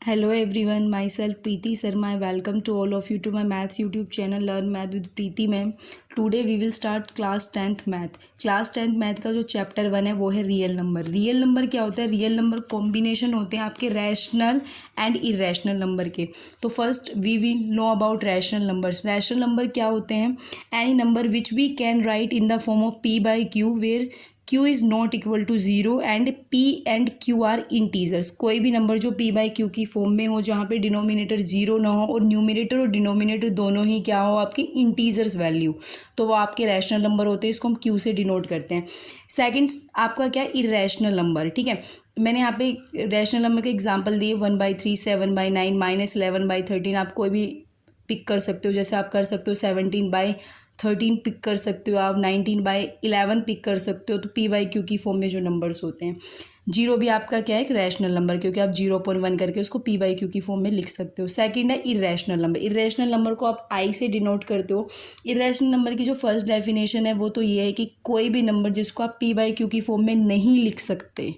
Hello everyone, myself Preeti Sharma. I welcome to all of you to my maths YouTube channel Learn Math with Preeti Ma'am. Today we will start class 10th math. Class 10th math का जो chapter 1 है वो है real number. Real number क्या होता है? Real number combination होते हैं आपके रैशनल एंड इरेशनल नंबर के. तो first we will know about rational numbers. Rational number क्या होते हैं? Any number which we can write in the form of p by q where q is not equal to zero and p and q are integers. कोई भी number जो p by q की form में हो, जहाँ पे denominator zero ना हो और न्यूमिनेटर और डिनोमिनेटर दोनों ही क्या हो, आपकी इंटीजर्स वैल्यू, तो वो आपके रैशनल नंबर होते हैं. इसको हम q से डिनोट करते हैं. सेकंड आपका क्या, इरेशनल नंबर. ठीक है, मैंने यहाँ पे रैशनल नंबर के एग्जांपल दिए 1/3, 7/9, -11/13. आप कोई भी पिक कर सकते हो. जैसे आप कर सकते हो 17/13 पिक कर सकते हो, आप 19/11 पिक कर सकते हो. तो p बाई क्यू की फॉर्म में जो नंबर्स होते हैं. जीरो भी आपका क्या है, एक रैशनल नंबर, क्योंकि आप 0.1 करके उसको p बाई क्यू की फॉर्म में लिख सकते हो. सेकंड है इरेशनल नंबर. इरेशनल नंबर को आप i से डिनोट करते हो. इरेशनल नंबर की जो फर्स्ट डेफिनेशन है वो तो ये है कि कोई भी नंबर जिसको आप p बाई क्यू की फॉर्म में नहीं लिख सकते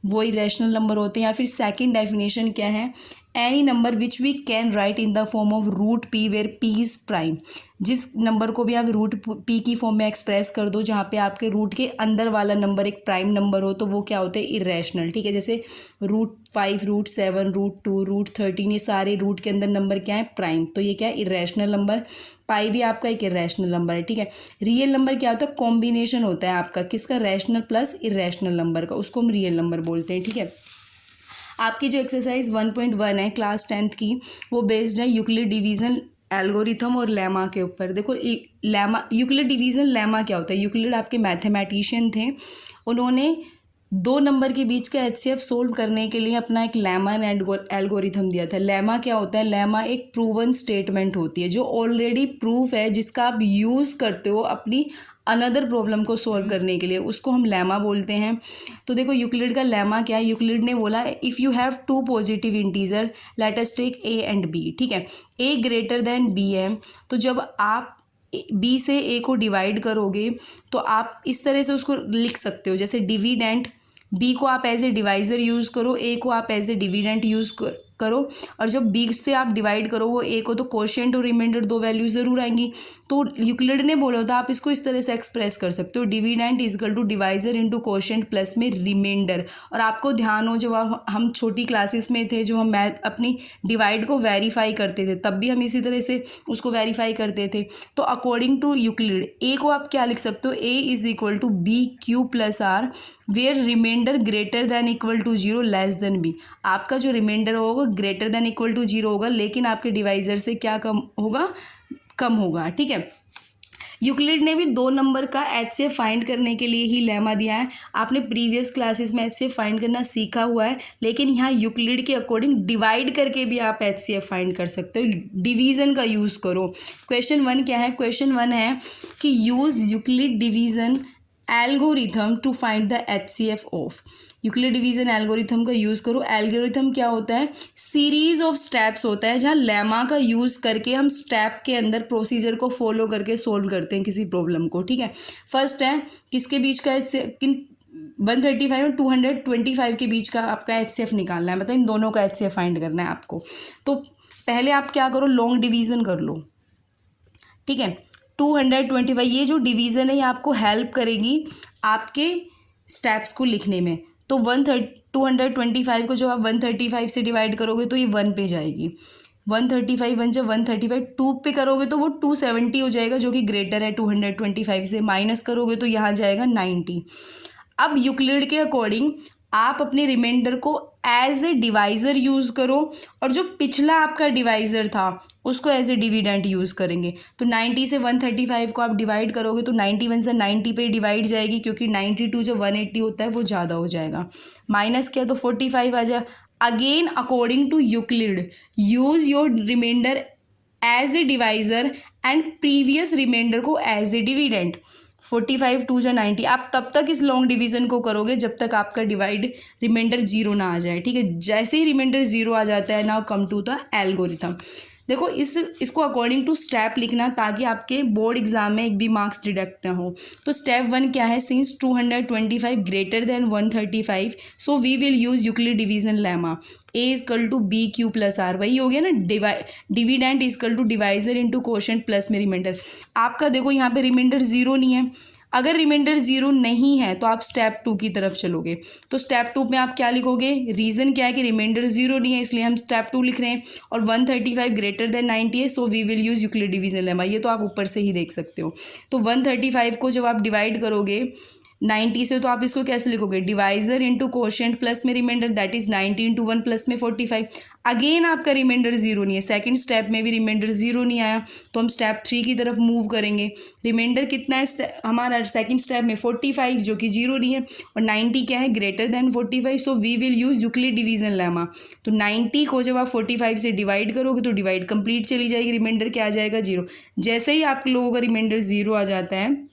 वो इरेशनल नंबर होते हैं. या फिर सेकंड डेफिनेशन क्या है, any number which we can write in the form of root p where p is prime. जिस नंबर को भी आप रूट p की फॉर्म में एक्सप्रेस कर दो, जहाँ पे आपके रूट के अंदर वाला नंबर एक प्राइम नंबर हो, तो वो क्या होते हैं, इरेशनल. ठीक है, जैसे √5, √7, √2, √13, ये सारे रूट के अंदर नंबर क्या है, प्राइम. तो ये क्या है, इरेशनल नंबर. पाई भी आपका एक इरेशनल नंबर है. ठीक है, रियल नंबर क्या होता है, कॉम्बिनेशन होता है आपका किसका, रैशनल प्लस इरेशनल नंबर का, उसको हम रियल नंबर बोलते हैं. ठीक है, आपकी जो एक्सरसाइज 1.1 है क्लास 10th की, वो बेस्ड है यूक्लिड डिवीजन एल्गोरिथम और लेमा के ऊपर. देखो लेमा, यूक्लिड डिवीजन लेमा क्या होता है. यूक्लिड आपके मैथमेटिशियन थे. उन्होंने दो नंबर के बीच का एचसीएफ सोल्व करने के लिए अपना एक लेमा एंड एल्गोरिथम दिया था. लेमा क्या होता है, लेमा एक प्रूवन स्टेटमेंट होती है जो ऑलरेडी प्रूफ है, जिसका आप यूज़ करते हो अपनी अनदर प्रॉब्लम को सॉल्व करने के लिए, उसको हम लेमा बोलते हैं. तो देखो यूक्लिड का लेमा क्या है. यूक्लिड ने बोला if you have two positive integer, let us take A and B. ठीक है, ए ग्रेटर देन बी है, तो जब आप बी से ए को डिवाइड करोगे तो आप इस तरह से उसको लिख सकते हो, जैसे डिविडेंट. बी को आप एज ए डिवाइज़र यूज़ करो, ए को आप एज ए डिविडेंट यूज़ करो, और जब बी से आप डिवाइड करो वो ए को, तो कोशेंट और रिमाइंडर दो वैल्यू ज़रूर आएंगी. तो यूक्लिड ने बोला था आप इसको इस तरह से एक्सप्रेस कर सकते हो, dividend is equal to divisor into quotient plus में रिमाइंडर. और आपको ध्यान हो, जब हम छोटी क्लासेस में थे, जो हम मैथ अपनी डिवाइड को वेरीफाई करते थे, तब भी हम इसी तरह से उसको वेरीफाई करते थे. तो अकॉर्डिंग टू यूक्लिड ए को आप क्या लिख सकते हो, A is equal to B Q plus R where remainder greater than equal to zero less than B. आपका जो रिमाइंडर होगा greater than equal to zero होगा, लेकिन आपके डिवाइजर से क्या कम होगा, कम होगा. ठीक है, यूक्लिड ने भी दो नंबर का एचसीएफ फाइंड करने के लिए ही लेमा दिया है. आपने प्रीवियस क्लासेस में एचसीएफ फाइंड करना सीखा हुआ है, लेकिन यहाँ यूक्लिड के अकॉर्डिंग डिवाइड करके भी आप एचसीएफ फाइंड कर सकते हो. डिवीज़न का यूज़ करो. क्वेश्चन 1 क्या है, क्वेश्चन 1 है कि use Euclid division algorithm to find the HCF of. Euclid division algorithm का यूज़ करो. एल्गोरिथम क्या होता है, सीरीज ऑफ स्टेप्स होता है, जहाँ लेमा का यूज़ करके हम स्टेप के अंदर प्रोसीजर को फॉलो करके सोल्व करते हैं किसी प्रॉब्लम को. ठीक है, फर्स्ट है किसके बीच का, किन 135 और 225 के बीच का आपका एचसीएफ निकालना है, मतलब इन दोनों का एचसीएफ फाइंड करना है आपको. तो पहले आप क्या करो, लॉन्ग डिवीज़न कर लो. ठीक है, 225, ये जो डिवीज़न है ये आपको हेल्प करेगी आपके स्टेप्स को लिखने में. तो 225 को जब आप 135 से डिवाइड करोगे तो ये 1 पे जाएगी. 135 1 जब 135 2 पे करोगे तो वो 270 हो जाएगा, जो कि ग्रेटर है 225 से. माइनस करोगे तो यहाँ जाएगा 90. अब यूक्लिड के अकॉर्डिंग आप अपने रिमाइंडर को एज ए डिवाइज़र यूज़ करो, और जो पिछला आपका डिवाइज़र था उसको एज ए डिविडेंट यूज़ करेंगे. तो 90 से 135 को आप डिवाइड करोगे तो 91 से 90 पे डिवाइड जाएगी, क्योंकि 92 जो 180 होता है वो ज़्यादा हो जाएगा. माइनस किया तो 45 आ जाए. Again according to Euclid use your remainder as a divisor and previous remainder को एज ए डिविडेंट. 45 2 जा 90. आप तब तक इस लॉन्ग डिवीज़न को करोगे जब तक आपका डिवाइड रिमाइंडर जीरो ना आ जाए. ठीक है, जैसे ही रिमाइंडर जीरो आ जाता है, now come to the algorithm. देखो इसको अकॉर्डिंग टू स्टेप लिखना ताकि आपके बोर्ड एग्जाम में एक भी मार्क्स डिडक्ट ना हो। तो स्टेप 1 क्या है, since 225 greater than 135 so we will use Euclid division lemma. A equal to B Q plus R, वही हो गया ना, dividend equal to divisor into quotient plus में रिमाइंडर। आपका देखो यहाँ पे रिमाइंडर जीरो नहीं है, अगर रिमाइंडर जीरो नहीं है तो आप स्टेप 2 की तरफ चलोगे। तो स्टेप 2 में आप क्या लिखोगे, रीज़न क्या है कि रिमाइंडर जीरो नहीं है इसलिए हम स्टेप 2 लिख रहे हैं, और 135 ग्रेटर देन 90 है so we will use Euclid division lemma. ये तो आप ऊपर से ही देख सकते हो। तो 135 को जब आप डिवाइड करोगे 90 से तो आप इसको कैसे लिखोगे, डिवाइजर इंटू कोशेंट प्लस में remainder, that is 90 into 1 plus में 45। अगेन आपका रिमाइंडर जीरो नहीं है, सेकंड स्टेप में भी रिमाइंडर जीरो नहीं आया तो हम स्टेप 3 की तरफ मूव करेंगे। रिमाइंडर कितना है हमारा सेकंड स्टेप में 45 जो कि जीरो नहीं है, और 90 क्या है, greater than 45 so we will use Euclid division lemma. तो 90 को जब आप 45 से डिवाइड करोगे तो डिवाइड कंप्लीट चली जाएगी, रिमाइंडर क्या आ जाएगा, जीरो। जैसे ही आप लोगों का रिमाइंडर जीरो आ जाता है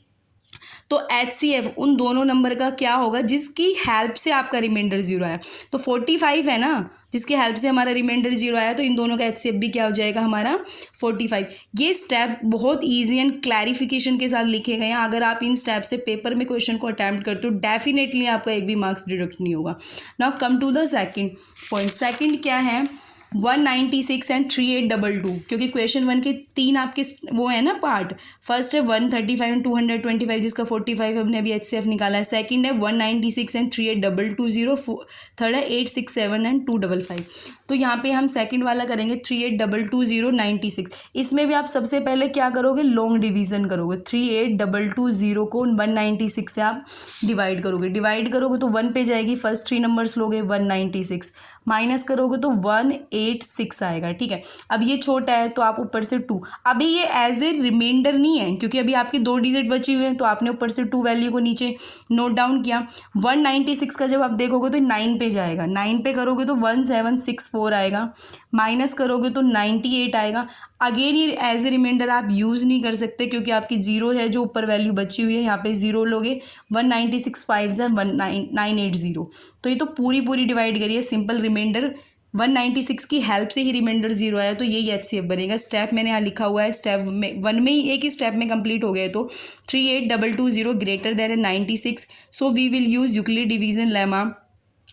तो HCF उन दोनों नंबर का क्या होगा जिसकी हेल्प से आपका रिमाइंडर जीरो आया। तो 45 है ना जिसकी हेल्प से हमारा रिमाइंडर जीरो आया, तो इन दोनों का HCF भी क्या हो जाएगा हमारा 45। ये स्टेप बहुत इजी एंड क्लैरिफिकेशन के साथ लिखे गए हैं। अगर आप इन स्टेप से पेपर में क्वेश्चन को अटैम्प्ट करते हो डेफिनेटली आपका एक भी मार्क्स डिडक्ट नहीं होगा। Now come to the second point. Second क्या है, 196 एंड 3822, क्योंकि क्वेश्चन 1 के 3 आपके वो है ना पार्ट। फर्स्ट है 135 एंड 225 जिसका 45 हमने अभी HCF निकाला है। सेकंड है 196 एंड 3822, थर्ड है 867 एंड 255। तो यहाँ पे हम सेकंड वाला करेंगे 3822 इसमें भी आप सबसे पहले क्या करोगे, लॉन्ग डिवीजन करोगे। 3822 को 196 से आप डिवाइड करोगे तो 1 पे जाएगी, फर्स्ट 3 नंबर्स लोगे 196, माइनस करोगे तो 186 आएगा। ठीक है, अब ये छोटा है तो आप ऊपर से 2, अभी ये एज ए रिमाइंडर नहीं है क्योंकि अभी आपकी 2 डिजिट बची हुई हैं, तो आपने ऊपर से 2 वैल्यू को नीचे नोट डाउन किया। 196 का जब आप देखोगे तो 9 पे जाएगा, 9 पे करोगे तो 1764 आएगा, माइनस करोगे तो 98 आएगा। अगेन ये एज ए रिमाइंडर आप यूज़ नहीं कर सकते क्योंकि आपकी जीरो है जो ऊपर वैल्यू बची हुई है, यहाँ पे जीरो लोगे। 196 5 980, तो ये तो पूरी डिवाइड करिए, सिंपल रिमाइंडर 196 की हेल्प से ही रिमाइंडर जीरो आया, तो यही HCF बनेगा। स्टेप मैंने यहाँ लिखा हुआ है, स्टेप में 1 में ही एक ही स्टेप में कंप्लीट हो गए। तो 3822 greater than 96 so we will use Euclid division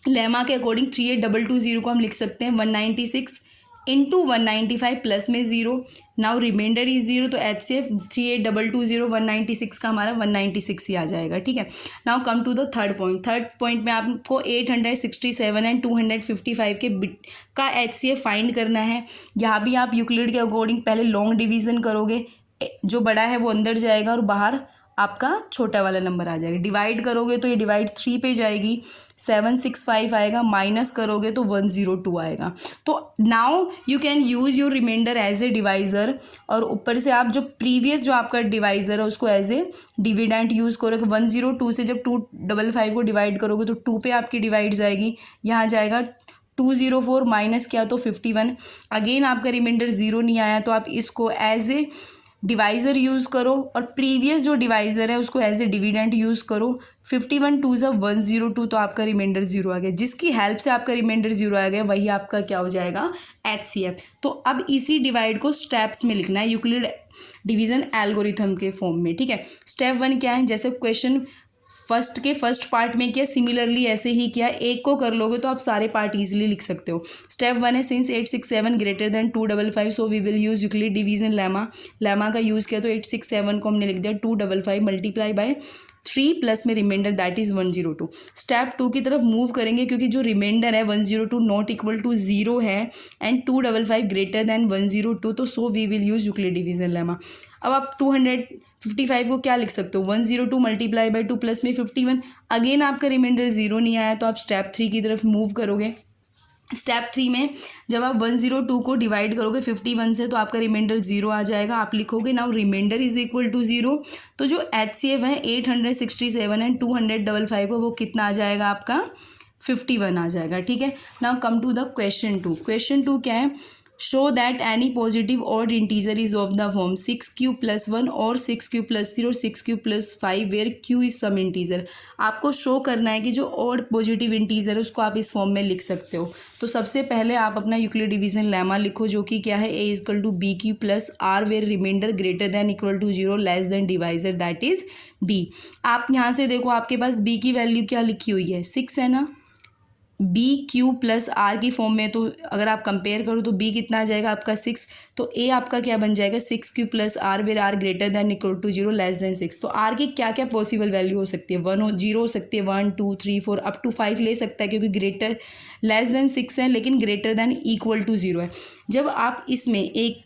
lemma के अकॉर्डिंग 3822 को हम लिख सकते हैं 196 इंटू 195 प्लस में zero. Now remainder is zero, तो HCF 3822 196 का हमारा 196 ही आ जाएगा। ठीक है, now come to the third point में आपको 867 एंड 255 के बिट का HCF फाइंड करना है। यहाँ भी आप यूक्लिड के अकॉर्डिंग पहले लॉन्ग डिवीजन करोगे, जो बड़ा है वो अंदर जाएगा और बाहर आपका छोटा वाला नंबर आ जाएगा। डिवाइड करोगे तो ये डिवाइड 3 पे जाएगी, 765 आएगा, माइनस करोगे तो 102 आएगा। तो now you can use your remainder as a divisor, और ऊपर से आप जो प्रीवियस जो आपका डिवाइज़र है उसको एज ए डिविडेंट यूज़ करोगे। 102 से जब 255 को डिवाइड करोगे तो 2 पे आपकी डिवाइड जाएगी, यहाँ जाएगा 204 माइनस किया तो 51। अगेन आपका रिमाइंडर ज़ीरो नहीं आया तो आप इसको एज ए डिवाइज़र यूज़ करो और प्रीवियस जो डिवाइज़र है उसको एज ए डिविडेंट यूज़ करो। 51 2 102, तो आपका रिमाइंडर जीरो आ गया। जिसकी हेल्प से आपका रिमाइंडर जीरो आ गया वही आपका क्या हो जाएगा, HCF। तो अब इसी डिवाइड को स्टेप्स में लिखना है यूक्लिड डिवीज़न एल्गोरिथम के फॉर्म में। ठीक है, स्टेप 1 क्या है, जैसे क्वेश्चन फर्स्ट पार्ट में किया, सिमिलरली ऐसे ही किया, एक को कर लोगे तो आप सारे पार्ट इजीली लिख सकते हो। स्टेप 1 है since 867 greater than 255 so we will use Euclid division lemma का यूज़ किया, तो 867 को हमने लिख दिया 255 मल्टीप्लाई बाय 3 प्लस में रिमाइंडर दैट इज़ 102। स्टेप 2 की तरफ मूव करेंगे क्योंकि जो रिमाइंडर है 102 नॉट इक्वल टू 0 है एंड 255 ग्रेटर देन 102, तो so we will use Euclid division lemma. अब आप 255 को क्या लिख सकते हो, 102 मल्टीप्लाई बाय 2 प्लस में 51। अगेन आपका रिमाइंडर जीरो नहीं आया तो आप स्टेप 3 की तरफ मूव करोगे। स्टेप 3 में जब आप 102 को डिवाइड करोगे 51 से तो आपका रिमाइंडर जीरो आ जाएगा। आप लिखोगे now remainder is equal to zero, तो जो HCF है 867 एंड 255 को वो कितना आ जाएगा आपका 51 आ जाएगा। ठीक है, now come to the question 2। Question 2 क्या है, show that any positive odd integer is of the form 6q+1 और 6q+3 और 6q+5 where q is some integer. आपको शो करना है कि जो ऑड पॉजिटिव इंटीजर है उसको आप इस फॉर्म में लिख सकते हो। तो सबसे पहले आप अपना यूक्लिड डिवीजन लेमा लिखो, जो कि क्या है, a = bq+r where remainder greater than equal to 0 less than divisor that is b। आप यहाँ से देखो आपके पास b की वैल्यू क्या लिखी हुई है, 6 है ना, bq+r की फॉर्म में। तो अगर आप कंपेयर करो तो b कितना आ जाएगा आपका 6, तो a आपका क्या बन जाएगा 6q+r where r greater than equal to 0 less than 6। तो r की क्या क्या पॉसिबल वैल्यू हो सकती है, 0 हो सकती है, 1 2 3 4 अप टू 5 ले सकता है, क्योंकि ग्रेटर लेस देन 6 है लेकिन ग्रेटर देन इक्वल टू 0 है। जब आप इसमें एक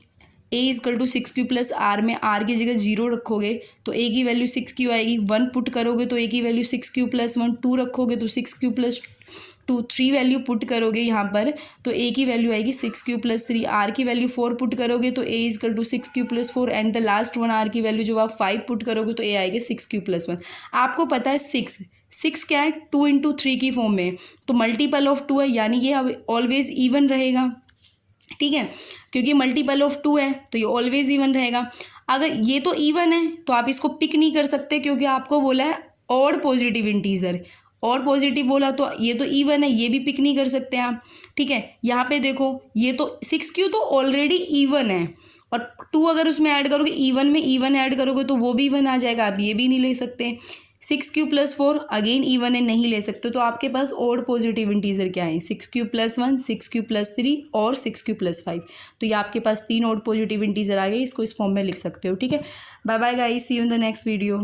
a = 6q+r में r की जगह 0 रखोगे तो a की वैल्यू 6q आएगी, 1 पुट करोगे तो a की वैल्यू 6q+1, 2 रखोगे तो 6q+2, 3 वैल्यू पुट करोगे यहाँ पर तो a की वैल्यू आएगी 6q+3, r की वैल्यू 4 पुट करोगे तो a = 6q+4 and the last one r की वैल्यू जब आप 5 पुट करोगे तो a आएगी 6q+1। आपको पता है 6 क्या है, 2 × 3 की फॉर्म में, तो मल्टीपल ऑफ 2 है, यानी ये अब ऑलवेज इवन रहेगा, ठीक है, क्योंकि मल्टीपल ऑफ 2 है तो ये ऑलवेज इवन रहेगा। अगर ये तो इवन है तो आप इसको पिक नहीं कर सकते, क्योंकि आपको बोला है ऑड पॉजिटिव इंटीजर, और पॉजिटिव बोला तो ये तो इवन है, ये भी पिक नहीं कर सकते आप, ठीक है। यहाँ पे देखो ये तो 6q तो ऑलरेडी इवन है, और 2 अगर उसमें ऐड करोगे, इवन में इवन ऐड करोगे तो वो भी इवन आ जाएगा, आप ये भी नहीं ले सकते। 6q+4 अगेन इवन है, नहीं ले सकते। तो आपके पास ऑड पॉजिटिव इंटीजर क्या है, 6q+1 6q+3 और 6q+5। तो ये आपके पास 3 ऑड पॉजिटिव इंटीजर आ गए, इसको इस फॉर्म में लिख सकते हो, ठीक है। Bye bye guys, see you in the next video.